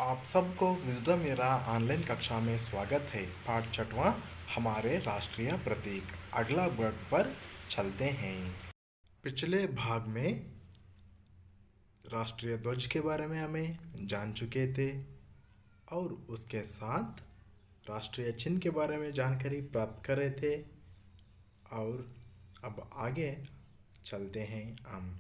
आप सबको wisdom era online कक्षा में स्वागत है। पाठ छठवां हमारे राष्ट्रीय प्रतीक। अगला वर्ग पर चलते हैं। पिछले भाग में राष्ट्रीय ध्वज के बारे में हमें जान चुके थे और उसके साथ राष्ट्रीय चिन्ह के बारे में जानकारी प्राप्त कर रहे थे। और अब आगे चलते हैं हम।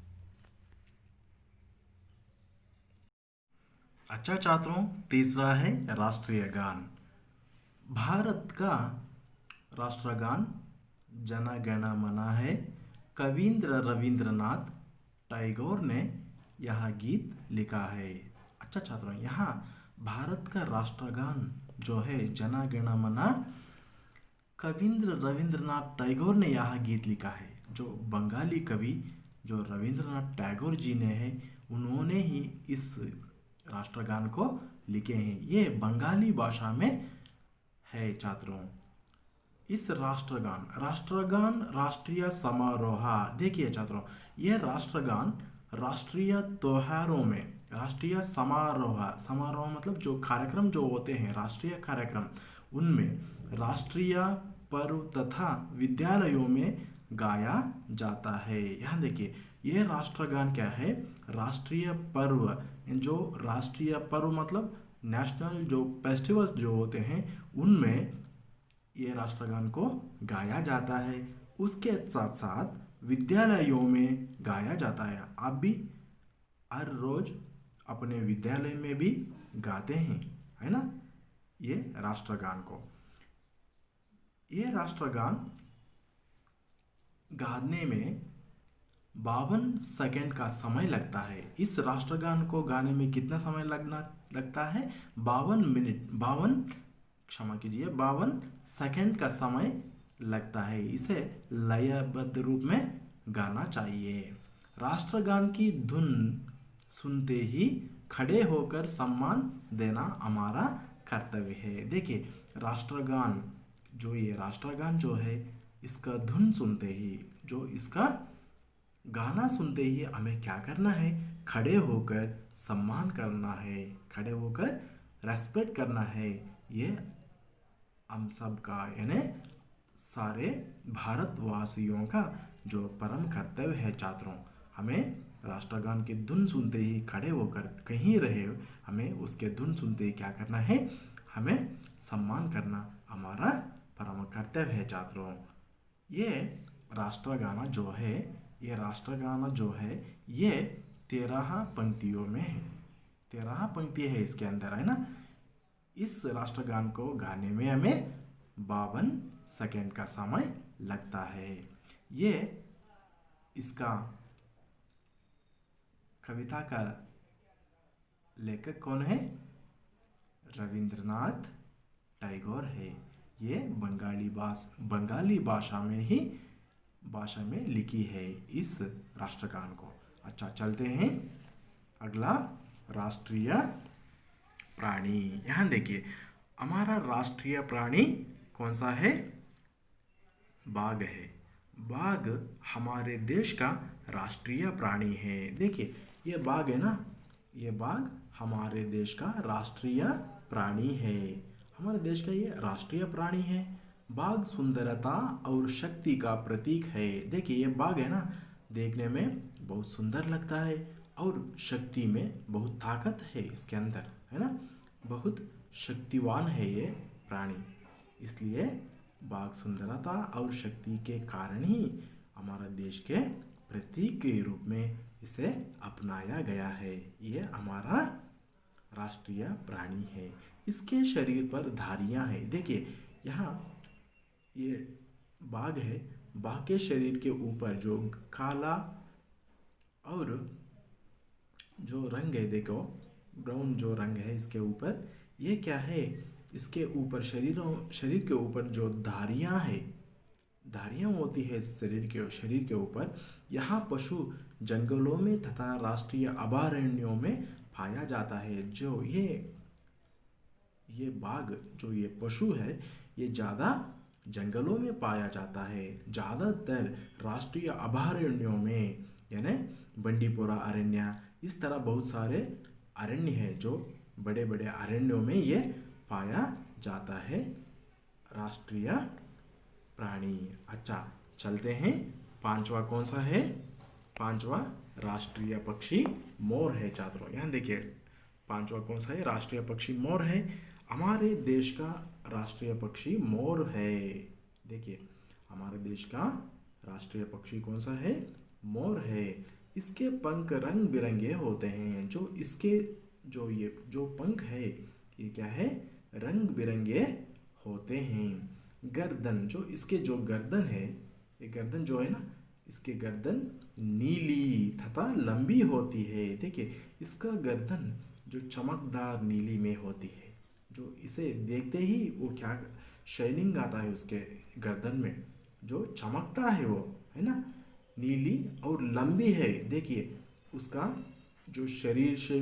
अच्छा छात्रों, तीसरा है राष्ट्रीय गान। भारत का राष्ट्रगान जन गण मन है। कवींद्र रविंद्रनाथ टैगोर ने यह गीत लिखा है। अच्छा छात्रों, यहाँ भारत का राष्ट्रगान जो है जन गण मन, कवींद्र रविंद्रनाथ टैगोर ने यह गीत लिखा है। जो बंगाली कवि जो रविंद्रनाथ टैगोर जी ने है, उन्होंने ही इस राष्ट्रगान को लिखे हैं। ये बंगाली भाषा में है छात्रों। इस राष्ट्रगान राष्ट्रीय समारोह, देखिए छात्रों, यह राष्ट्रगान राष्ट्रीय त्योहारों में, राष्ट्रीय समारोह मतलब जो कार्यक्रम जो होते हैं, राष्ट्रीय कार्यक्रम, उनमें राष्ट्रीय पर्व तथा विद्यालयों में गाया जाता है। यहाँ देखिए, यह राष्ट्रगान क्या है? राष्ट्रीय पर्व। जो राष्ट्रीय पर्व मतलब नेशनल जो फेस्टिवल्स जो होते हैं, उनमें ये राष्ट्रगान को गाया जाता है। उसके साथ साथ विद्यालयों में गाया जाता है। आप भी हर रोज अपने विद्यालय में भी गाते हैं, है ना, ये राष्ट्रगान को। ये राष्ट्रगान गाने में 52 सेकंड का समय लगता है। इस राष्ट्रगान को गाने में कितना समय लगता है? 52 मिनट, 52 सेकंड का समय लगता है। इसे लयबद्ध रूप में गाना चाहिए। राष्ट्रगान की धुन सुनते ही खड़े होकर सम्मान देना हमारा कर्तव्य है। देखिए, ये राष्ट्रगान जो है, इसका धुन सुनते ही, जो इसका गाना सुनते ही हमें क्या करना है? खड़े होकर सम्मान करना है, खड़े होकर रेस्पेक्ट करना है। ये हम सब का, यानी सारे भारतवासियों का जो परम कर्तव्य है छात्रों। हमें राष्ट्रगान की धुन सुनते ही खड़े होकर, कहीं रहे, हमें उसके धुन सुनते ही क्या करना है? हमें सम्मान करना हमारा परम कर्तव्य है छात्रों। ये राष्ट्रगाना जो है, ये 13 पंक्तियों में है। 13 पंक्ति है इसके अंदर, है ना। इस राष्ट्रगान को गाने में हमें 52 सेकंड का समय लगता है। ये इसका कविता का लेखक कौन है? रविंद्रनाथ टैगोर है। ये बंगाली भाषा में लिखी है इस राष्ट्रगान को। अच्छा, चलते हैं अगला, राष्ट्रीय प्राणी। यहाँ देखिए, हमारा राष्ट्रीय प्राणी कौन सा है? बाघ है। बाघ हमारे देश का राष्ट्रीय प्राणी है। देखिए, ये बाघ है ना, ये बाघ हमारे देश का राष्ट्रीय प्राणी है। हमारे देश का ये राष्ट्रीय प्राणी है। बाघ सुंदरता और शक्ति का प्रतीक है। देखिए, ये बाघ है ना, देखने में बहुत सुंदर लगता है और शक्ति में बहुत ताकत है इसके अंदर, है ना। बहुत शक्तिवान है ये प्राणी। इसलिए बाघ सुंदरता और शक्ति के कारण ही हमारा देश के प्रतीक के रूप में इसे अपनाया गया है। ये हमारा राष्ट्रीय प्राणी है। इसके शरीर पर धारियां हैं। देखिए, यहाँ ये बाघ है, बाघ के शरीर के ऊपर जो काला और जो रंग है, देखो ब्राउन जो रंग है इसके ऊपर, ये क्या है? इसके ऊपर शरीर के ऊपर जो धारियां होती है शरीर के ऊपर, यहाँ पशु जंगलों में तथा राष्ट्रीय अभयारण्यों में पाया जाता है। जो ये बाघ, जो ये पशु है, ये ज़्यादा जंगलों में पाया जाता है। ज़्यादातर राष्ट्रीय अभयारण्यों में, यानी बंडीपुरा अरण्य, इस तरह बहुत सारे अरण्य है जो बड़े बड़े अरण्यों में ये पाया जाता है राष्ट्रीय प्राणी। अच्छा, चलते हैं। पांचवा कौन सा है? पांचवा राष्ट्रीय पक्षी मोर है छात्रों। यहाँ देखिए, पांचवा कौन सा है? राष्ट्रीय पक्षी मोर है। हमारे देश का राष्ट्रीय पक्षी मोर है। देखिए, हमारे देश का राष्ट्रीय पक्षी कौन सा है? मोर है। इसके पंख रंग बिरंगे होते हैं। जो इसके ये जो पंख है, ये क्या है? रंग बिरंगे होते हैं। गर्दन, जो इसके जो गर्दन है, ये गर्दन जो है ना, इसके गर्दन नीली तथा लंबी होती है। देखिए, इसका गर्दन जो चमकदार नीली में होती है, जो इसे देखते ही वो क्या शाइनिंग आता है उसके गर्दन में, जो चमकता है वो, है ना, नीली और लंबी है। देखिए, उसका जो शरीर से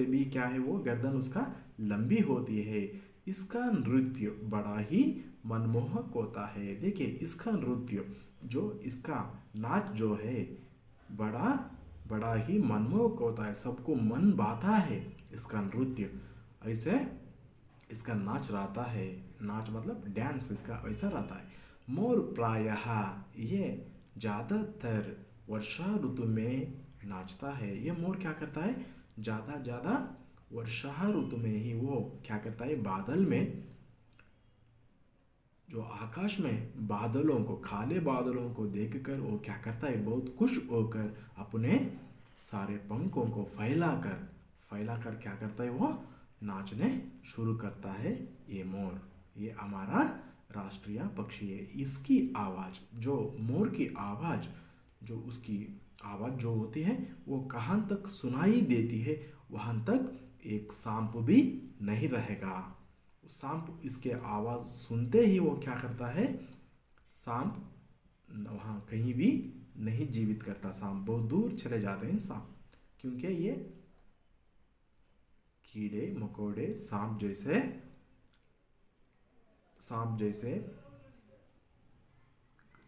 भी क्या है, वो गर्दन उसका लंबी होती है। इसका नृत्य बड़ा ही मनमोहक होता है। देखिए, इसका नृत्य, जो इसका नाच जो है, बड़ा ही मनमोहक होता है, सबको मन भाता है इसका नृत्य। ऐसे इसका नाच रहता है। नाच मतलब डांस इसका ऐसा रहता है। मोर प्रायः ये ज़्यादातर वर्षा ऋतु में नाचता है। ये मोर क्या करता है? ज़्यादा वर्षा ऋतु में ही वो क्या करता है? बादल में, जो आकाश में बादलों को, काले बादलों को देखकर वो क्या करता है? बहुत खुश होकर अपने सारे पंखों को फैलाकर क्या करता है? वो नाचने शुरू करता है ये मोर। ये हमारा राष्ट्रीय पक्षी है। इसकी आवाज़, जो मोर की आवाज़, जो उसकी आवाज़ जो होती है, वो कहाँ तक सुनाई देती है, वहाँ तक एक सांप भी नहीं रहेगा। सांप इसके आवाज़ सुनते ही वो क्या करता है? सांप वहाँ कहीं भी नहीं जीवित करता। सांप बहुत दूर चले जाते हैं सांप, क्योंकि ये कीड़े मकोड़े सांप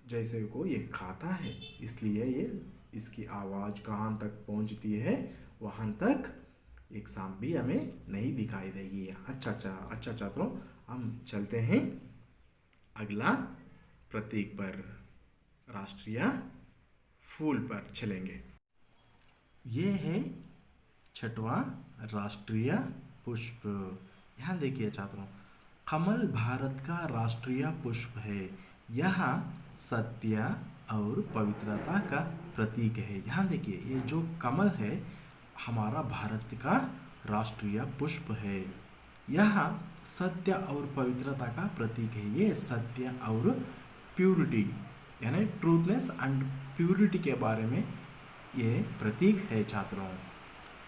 जैसे को ये खाता है, इसलिए ये इसकी आवाज़ कहाँ तक पहुँचती है, वहाँ तक एक सांप भी हमें नहीं दिखाई देगी। अच्छा छात्रों, हम चलते हैं अगला प्रतीक पर, राष्ट्रीय फूल पर चलेंगे। ये है छठवां राष्ट्रीय पुष्प। यहाँ देखिए छात्रों, कमल भारत का राष्ट्रीय पुष्प है। यह सत्य और पवित्रता का प्रतीक है। यहाँ देखिए, ये जो कमल है हमारा भारत का राष्ट्रीय पुष्प है। यह सत्य और पवित्रता का प्रतीक है। ये सत्य और प्यूरिटी, यानी ट्रूथनेस एंड प्यूरिटी के बारे में ये प्रतीक है छात्रों।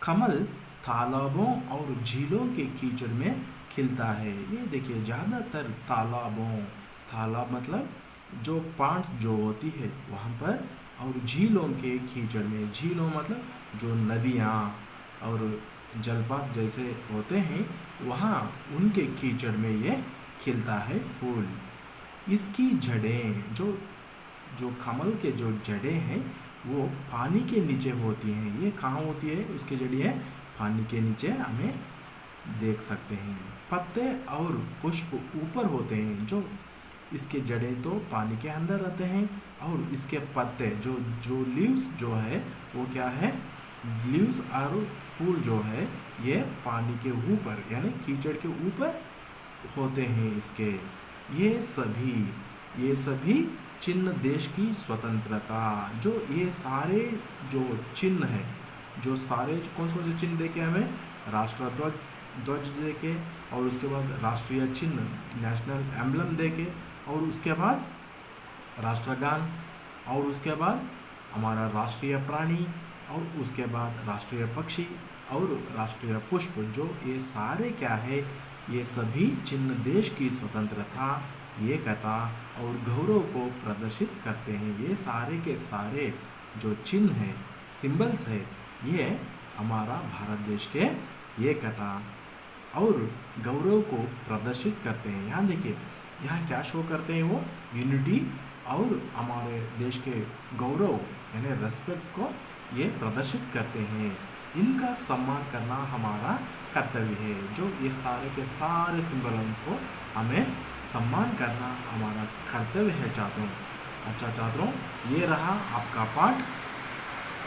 कमल तालाबों और झीलों के कीचड़ में खिलता है। ये देखिए, ज़्यादातर तालाब मतलब जो पानी जो होती है वहाँ पर, और झीलों के कीचड़ में, झीलों मतलब जो नदियाँ और जलपात जैसे होते हैं, वहाँ उनके कीचड़ में ये खिलता है फूल। इसकी जड़ें, जो कमल के जो जड़ें हैं, वो पानी के नीचे होती हैं। ये कहाँ होती है? उसकी जड़ी है पानी के नीचे, हमें देख सकते हैं। पत्ते और पुष्प ऊपर होते हैं। जो इसके जड़ें तो पानी के अंदर रहते हैं, और इसके पत्ते जो लीव्स जो है, वो क्या है? लीव्स और फूल जो है, ये पानी के ऊपर यानी कीचड़ के ऊपर होते हैं इसके। ये सभी चिन्ह देश की स्वतंत्रता, जो ये सारे जो चिन्ह है, जो सारे कौन से चिन्ह देके हमें? ध्वज देके, और उसके बाद राष्ट्रीय चिन्ह नेशनल एम्बलम देके, और उसके बाद राष्ट्रगान, और उसके बाद हमारा राष्ट्रीय प्राणी, और उसके बाद राष्ट्रीय पक्षी और राष्ट्रीय पुष्प, जो ये सारे क्या है? ये सभी चिन्ह देश की स्वतंत्रता, एकता और गौरव को प्रदर्शित करते हैं। ये सारे के सारे जो चिन्ह है, सिंबल्स है, ये हमारा भारत देश के एकता और गौरव को प्रदर्शित करते हैं। यहाँ देखिए, यहाँ क्या शो करते हैं? वो यूनिटी और हमारे देश के गौरव यानी रेस्पेक्ट को ये प्रदर्शित करते हैं। इनका सम्मान करना हमारा कर्तव्य है। जो ये सारे के सारे सिंबलों को हमें सम्मान करना हमारा कर्तव्य है छात्रों। अच्छा छात्रों, ये रहा आपका पाठ।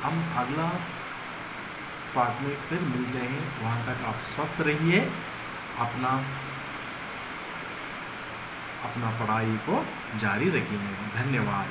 हम अगला पाठ में फिर मिलते हैं। वहाँ तक आप स्वस्थ रहिए, अपना पढ़ाई को जारी रखिए। धन्यवाद।